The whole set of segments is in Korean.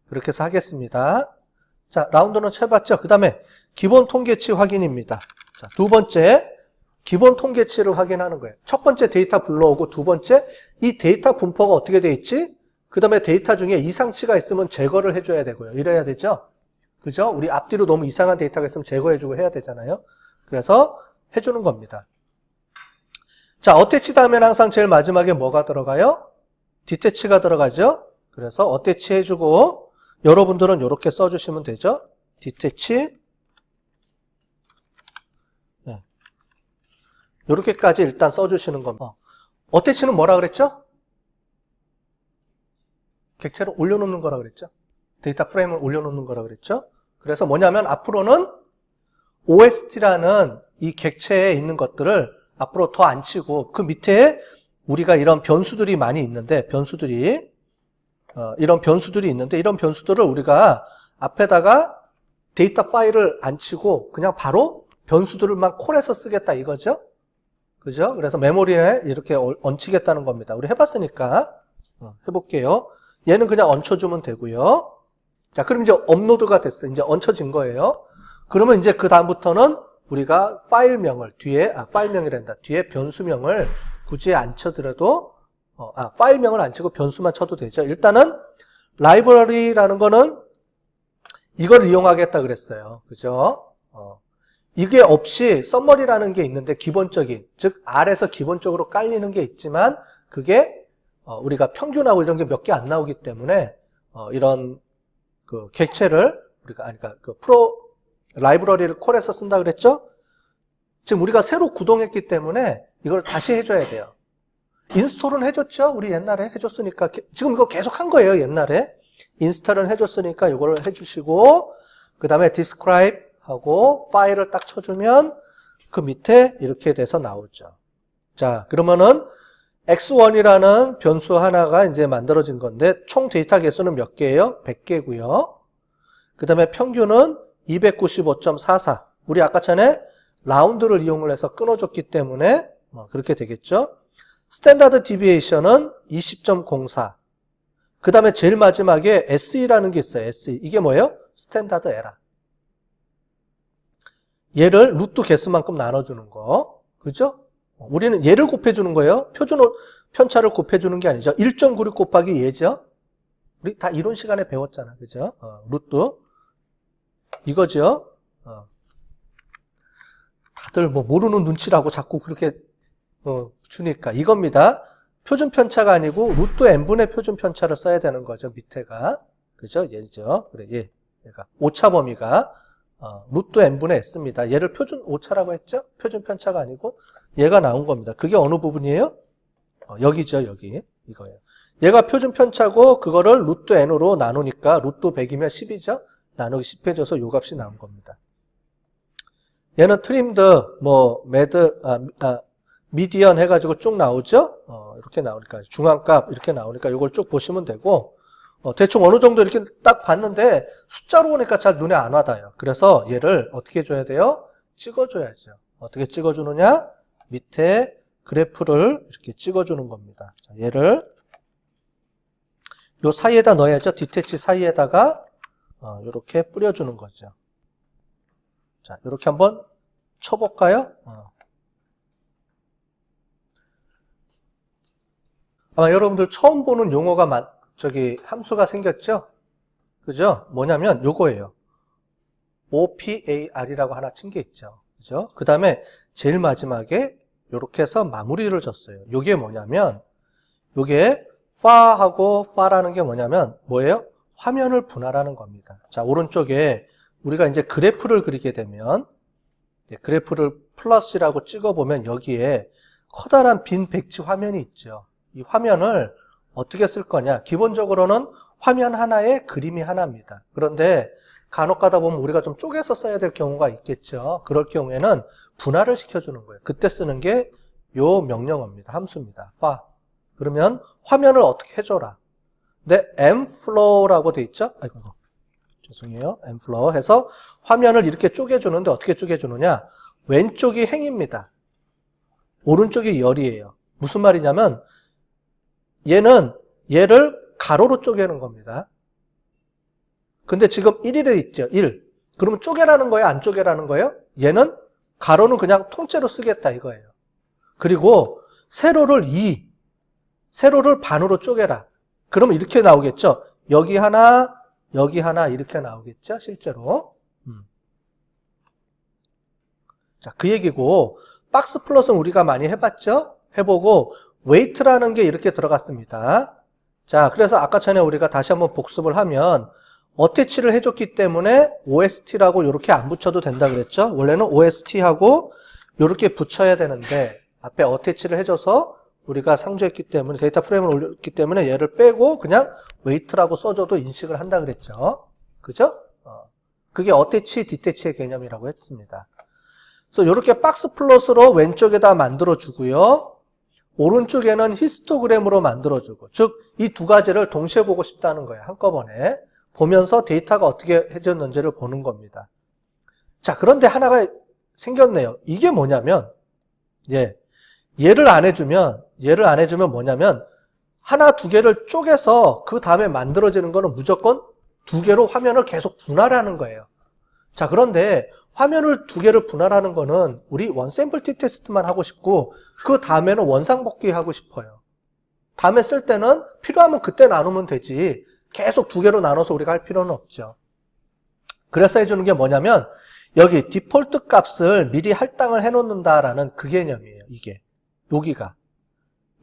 그렇게 해서 하겠습니다. 자, 라운드는 해봤죠? 그 다음에 기본 통계치 확인입니다. 자, 두 번째, 기본 통계치를 확인하는 거예요. 첫 번째 데이터 불러오고 두 번째, 이 데이터 분포가 어떻게 돼 있지? 그 다음에 데이터 중에 이상치가 있으면 제거를 해줘야 되고요. 이래야 되죠? 그죠? 우리 앞뒤로 너무 이상한 데이터가 있으면 제거해주고 해야 되잖아요. 그래서 해주는 겁니다. 자, 어태치 다음에는 항상 제일 마지막에 뭐가 들어가요? 디태치가 들어가죠? 그래서 어태치 해주고, 여러분들은 이렇게 써주시면 되죠? 디태치. 네. 이렇게까지 일단 써주시는 겁니다. 어태치는 뭐라 그랬죠? 객체를 올려놓는 거라 그랬죠? 데이터 프레임을 올려놓는 거라 그랬죠? 그래서 뭐냐면 앞으로는 OST라는 이 객체에 있는 것들을 앞으로 더 안 치고 그 밑에 우리가 이런 변수들이 많이 있는데 이런 변수들이 있는데 이런 변수들을 우리가 앞에다가 데이터 파일을 안 치고 그냥 바로 변수들만 콜해서 쓰겠다 이거죠? 그죠? 그래서 메모리에 이렇게 얹히겠다는 겁니다. 우리 해봤으니까 해볼게요. 얘는 그냥 얹혀주면 되고요. 자, 그럼 이제 업로드가 됐어요. 이제 얹혀진 거예요. 그러면 이제 그 다음부터는 우리가 파일명을 파일명이란다. 뒤에 변수명을 굳이 안 쳐더라도 파일명을 안 치고 변수만 쳐도 되죠. 일단은 라이브러리라는 거는 이걸 이용하겠다 그랬어요. 그죠? 이게 없이 썸머리라는 게 있는데 기본적인, 즉 R에서 기본적으로 깔리는 게 있지만 그게 우리가 평균하고 이런 게 몇 개 안 나오기 때문에 이런 그 객체를 우리가 라이브러리를 콜해서 쓴다 그랬죠? 지금 우리가 새로 구동했기 때문에 이걸 다시 해줘야 돼요. 인스톨은 해줬죠? 우리 옛날에 해줬으니까 지금 이거 계속 한 거예요. 옛날에 인스톨은 해줬으니까 이걸 해주시고 그 다음에 describe 하고 파일을 딱 쳐주면 그 밑에 이렇게 돼서 나오죠. 자, 그러면은 x1이라는 변수 하나가 이제 만들어진 건데 총 데이터 개수는 몇 개예요? 100개고요. 그 다음에 평균은 295.44. 우리 아까 전에 라운드를 이용을 해서 끊어줬기 때문에 그렇게 되겠죠. 스탠다드 디비에이션은 20.04. 그 다음에 제일 마지막에 SE라는 게 있어요. SE. 이게 뭐예요? 스탠다드 에러. 얘를 루트 개수만큼 나눠주는 거. 그죠? 우리는 얘를 곱해주는 거예요. 표준 편차를 곱해주는 게 아니죠. 1.96 곱하기 얘죠. 우리 다 이론 시간에 배웠잖아. 그죠? 루트. 이거죠. 다들 뭐 모르는 눈치라고 자꾸 그렇게 주니까 이겁니다. 표준 편차가 아니고 루트 n분의 표준 편차를 써야 되는 거죠. 밑에가. 그죠? 얘죠. 그래, 얘가 오차 범위가 루트 n분의 s입니다. 얘를 표준 오차라고 했죠? 표준 편차가 아니고 얘가 나온 겁니다. 그게 어느 부분이에요? 여기죠. 여기. 이거예요. 얘가 표준 편차고 그거를 루트 n으로 나누니까 루트 100이면 10이죠? 나누기 10 해줘서 요 값이 나온 겁니다. 얘는 트림드, 미디언 해가지고 쭉 나오죠? 이렇게 나오니까, 중앙값 이렇게 나오니까 이걸 쭉 보시면 되고, 대충 어느 정도 이렇게 딱 봤는데, 숫자로 보니까 잘 눈에 안 와닿아요. 그래서 얘를 어떻게 해줘야 돼요? 찍어줘야죠. 어떻게 찍어주느냐? 밑에 그래프를 이렇게 찍어주는 겁니다. 자, 얘를, 요 사이에다 넣어야죠. 디태치 사이에다가, 이렇게 뿌려주는 거죠. 자, 이렇게 한번 쳐볼까요? 아마 여러분들 처음 보는 용어가 함수가 생겼죠? 그죠? 뭐냐면 요거예요. OPAR이라고 하나 친 게 있죠. 그죠? 그 다음에 제일 마지막에 요렇게 해서 마무리를 줬어요. 요게 뭐냐면 요게 far하고 far라는 게 뭐예요? 화면을 분할하는 겁니다. 자, 오른쪽에 우리가 이제 그래프를 그리게 되면 그래프를 플러스라고 찍어보면 여기에 커다란 빈 백지 화면이 있죠. 이 화면을 어떻게 쓸 거냐? 기본적으로는 화면 하나에 그림이 하나입니다. 그런데 간혹 가다 보면 우리가 좀 쪼개서 써야 될 경우가 있겠죠. 그럴 경우에는 분할을 시켜주는 거예요. 그때 쓰는 게 요 명령어입니다. 함수입니다. far. 그러면 화면을 어떻게 해줘라. 근데 mflow라고 돼 있죠? 아이고. 죄송해요. mflow 해서 화면을 이렇게 쪼개주는데 어떻게 쪼개주느냐? 왼쪽이 행입니다. 오른쪽이 열이에요. 무슨 말이냐면 얘를 가로로 쪼개는 겁니다. 근데 지금 1이 있죠. 1. 그러면 쪼개라는 거예요? 안 쪼개라는 거예요? 얘는 가로는 그냥 통째로 쓰겠다 이거예요. 그리고 세로를 2, 세로를 반으로 쪼개라. 그러면 이렇게 나오겠죠. 여기 하나 이렇게 나오겠죠. 실제로. 자, 그 얘기고 박스 플롯은 우리가 많이 해봤죠. 해보고 웨이트라는 게 이렇게 들어갔습니다. 자, 그래서 아까 전에 우리가 다시 한번 복습을 하면 어태치를 해줬기 때문에 OST라고 이렇게 안 붙여도 된다 그랬죠. 원래는 OST하고 이렇게 붙여야 되는데 앞에 어태치를 해줘서 우리가 상주했기 때문에 데이터 프레임을 올렸기 때문에 얘를 빼고 그냥 웨이트라고 써줘도 인식을 한다 그랬죠. 그죠? 그게 어태치, 디태치의 개념이라고 했습니다. 그래서 이렇게 박스 플롯으로 왼쪽에다 만들어주고요. 오른쪽에는 히스토그램으로 만들어주고, 즉 이 두 가지를 동시에 보고 싶다는 거예요. 한꺼번에 보면서 데이터가 어떻게 해졌는지를 보는 겁니다. 자, 그런데 하나가 생겼네요. 이게 뭐냐면 얘를 안 해주면 뭐냐면 하나 두 개를 쪼개서 그 다음에 만들어지는 거는 무조건 두 개로 화면을 계속 분할하는 거예요. 자, 그런데 화면을 두 개를 분할하는 거는 우리 원샘플 t 테스트만 하고 싶고 그 다음에는 원상복귀 하고 싶어요. 다음에 쓸 때는 필요하면 그때 나누면 되지 계속 두 개로 나눠서 우리가 할 필요는 없죠. 그래서 해주는 게 뭐냐면 여기 디폴트 값을 미리 할당을 해놓는다라는 그 개념이에요. 이게 여기가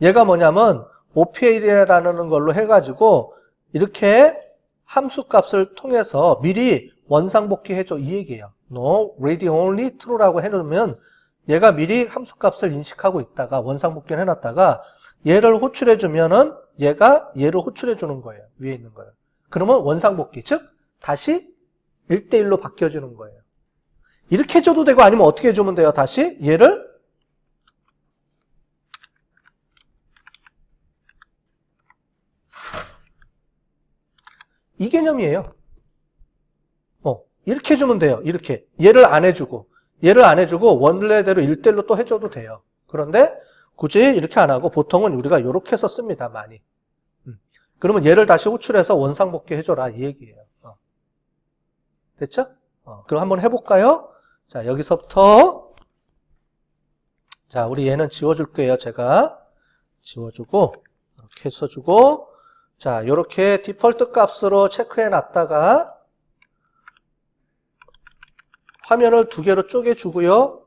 얘가 뭐냐면 OPA라는 걸로 해가지고 이렇게 함수 값을 통해서 미리 원상복귀 해줘 이 얘기예요. No, read only true라고 해놓으면 얘가 미리 함수 값을 인식하고 있다가 원상복귀를 해놨다가 얘를 호출해주면은 얘가 얘를 호출해주는 거예요. 위에 있는 거예요. 그러면 원상복귀, 즉 다시 1대1로 바뀌어주는 거예요. 이렇게 해줘도 되고 아니면 어떻게 해주면 돼요? 다시 얘를 이 개념이에요. 이렇게 해주면 돼요. 이렇게 얘를 안 해주고 원래대로 1대1로 또 해줘도 돼요. 그런데 굳이 이렇게 안 하고 보통은 우리가 이렇게 해서 씁니다. 많이. 그러면 얘를 다시 호출해서 원상복귀 해줘라 이 얘기예요. 됐죠? 그럼 한번 해볼까요? 자, 여기서부터 자, 우리 얘는 지워줄게요. 제가 지워주고 이렇게 써주고 자, 이렇게 디폴트 값으로 체크해 놨다가 화면을 두 개로 쪼개주고요.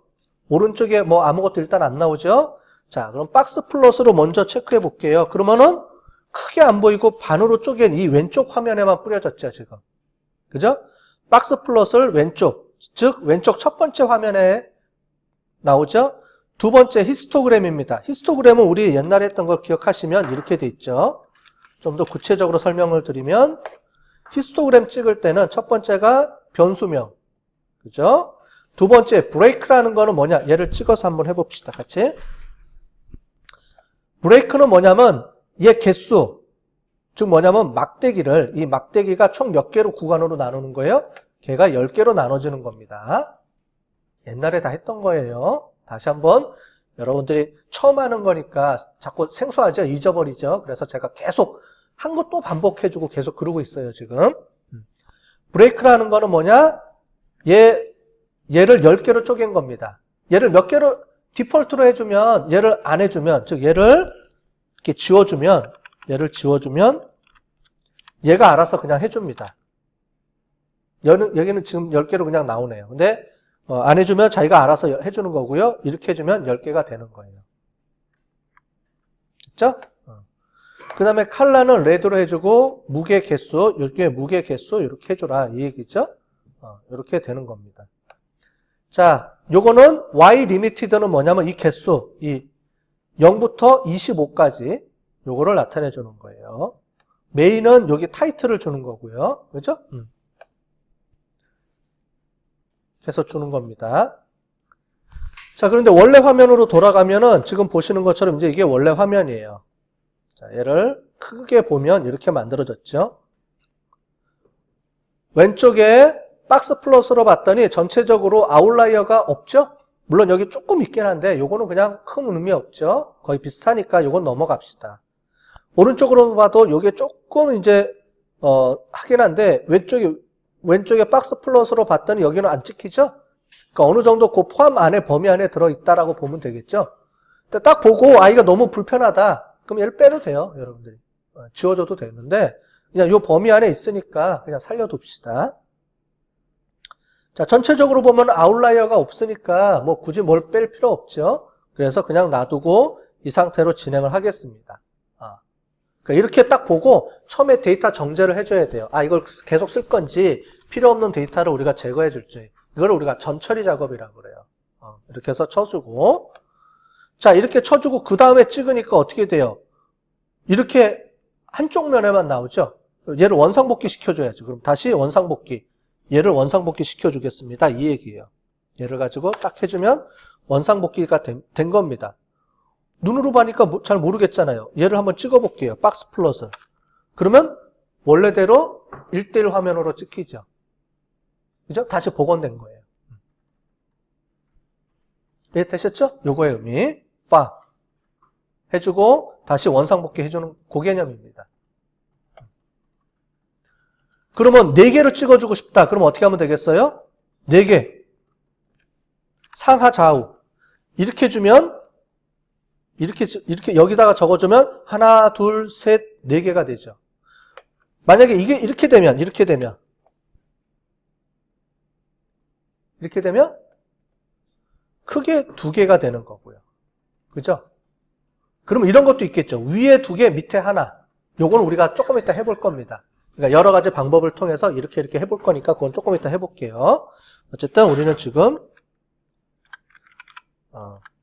오른쪽에 뭐 아무것도 일단 안 나오죠? 자, 그럼 박스 플롯으로 먼저 체크해 볼게요. 그러면은 크게 안 보이고 반으로 쪼갠 이 왼쪽 화면에만 뿌려졌죠, 지금. 그죠? 박스 플롯을 왼쪽, 즉 왼쪽 첫 번째 화면에 나오죠? 두 번째 히스토그램입니다. 히스토그램은 우리 옛날에 했던 걸 기억하시면 이렇게 돼 있죠. 좀 더 구체적으로 설명을 드리면 히스토그램 찍을 때는 첫 번째가 변수명, 그죠? 두 번째 브레이크라는 거는 뭐냐? 얘를 찍어서 한번 해봅시다. 같이. 브레이크는 뭐냐면 얘 개수, 즉 뭐냐면 막대기를 이 막대기가 총 몇 개로 구간으로 나누는 거예요? 걔가 10개로 나눠지는 겁니다. 옛날에 다 했던 거예요. 다시 한번 여러분들이 처음 하는 거니까 자꾸 생소하죠? 잊어버리죠? 그래서 제가 계속 한 거 또 반복해주고 계속 그러고 있어요, 지금. 브레이크라는 거는 뭐냐? 얘를 10개로 쪼갠 겁니다. 얘를 몇 개로 디폴트로 해주면, 얘를 안 해주면, 즉 얘를 이렇게 지워주면, 얘가 알아서 그냥 해줍니다. 여기는 지금 10개로 그냥 나오네요. 근데 안 해주면 자기가 알아서 해주는 거고요. 이렇게 해주면 10개가 되는 거예요. 됐죠? 그 다음에 컬러는 레드로 해주고 무게 개수, 여기에 무게 개수 이렇게 해줘라 이 얘기죠. 이렇게 되는 겁니다. 자, 요거는 Y 리미티드는 뭐냐면 이 개수, 이 0부터 25까지 요거를 나타내 주는 거예요. 메인은 여기 타이틀을 주는 거고요. 그죠? 해서 주는 겁니다. 자, 그런데 원래 화면으로 돌아가면은 지금 보시는 것처럼 이제 이게 원래 화면이에요. 자, 얘를 크게 보면 이렇게 만들어졌죠. 왼쪽에 박스 플러스로 봤더니 전체적으로 아웃라이어가 없죠? 물론 여기 조금 있긴 한데 요거는 그냥 큰 의미 없죠. 거의 비슷하니까 요건 넘어갑시다. 오른쪽으로 봐도 요게 조금 이제 하긴 한데 왼쪽이 왼쪽에 박스 플롯으로 봤더니 여기는 안 찍히죠? 그러니까 어느 정도 그 포함 안에, 범위 안에 들어있다라고 보면 되겠죠? 근데 딱 보고, 이거 너무 불편하다. 그럼 얘를 빼도 돼요, 여러분들이. 지워줘도 되는데, 그냥 요 범위 안에 있으니까 그냥 살려둡시다. 자, 전체적으로 보면 아웃라이어가 없으니까 뭐 굳이 뭘 뺄 필요 없죠? 그래서 그냥 놔두고 이 상태로 진행을 하겠습니다. 그러니까 이렇게 딱 보고 처음에 데이터 정제를 해줘야 돼요. 이걸 계속 쓸 건지 필요 없는 데이터를 우리가 제거해 줄지. 이걸 우리가 전처리 작업이라고 그래요. 이렇게 해서 쳐주고. 자, 이렇게 쳐주고 그 다음에 찍으니까 어떻게 돼요? 이렇게 한쪽 면에만 나오죠? 얘를 원상복귀 시켜줘야지. 그럼 다시 원상복귀. 얘를 원상복귀 시켜주겠습니다. 이 얘기예요. 얘를 가지고 딱 해주면 원상복귀가 된 겁니다. 눈으로 보니까 잘 모르겠잖아요. 얘를 한번 찍어볼게요. 박스 플롯을. 그러면 원래대로 1:1 화면으로 찍히죠. 그죠? 다시 복원된 거예요. 이해되셨죠? 요거의 의미. 해주고 다시 원상복귀 해주는 그 개념입니다. 그러면 4개로 찍어주고 싶다. 그럼 어떻게 하면 되겠어요? 4개. 상하 좌우. 이렇게 주면 이렇게 여기다가 적어주면 하나, 둘, 셋, 4개가 되죠. 만약에 이게 이렇게 되면 크게 2개가 되는 거고요. 그죠? 그러면 이런 것도 있겠죠. 위에 2개, 밑에 하나. 요건 우리가 조금 이따 해볼 겁니다. 그러니까 여러 가지 방법을 통해서 이렇게 해볼 거니까 그건 조금 이따 해볼게요. 어쨌든 우리는 지금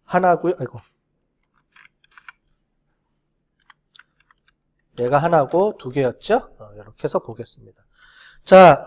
하나고요. 얘가 하나고 2개였죠? 이렇게 해서 보겠습니다. 자,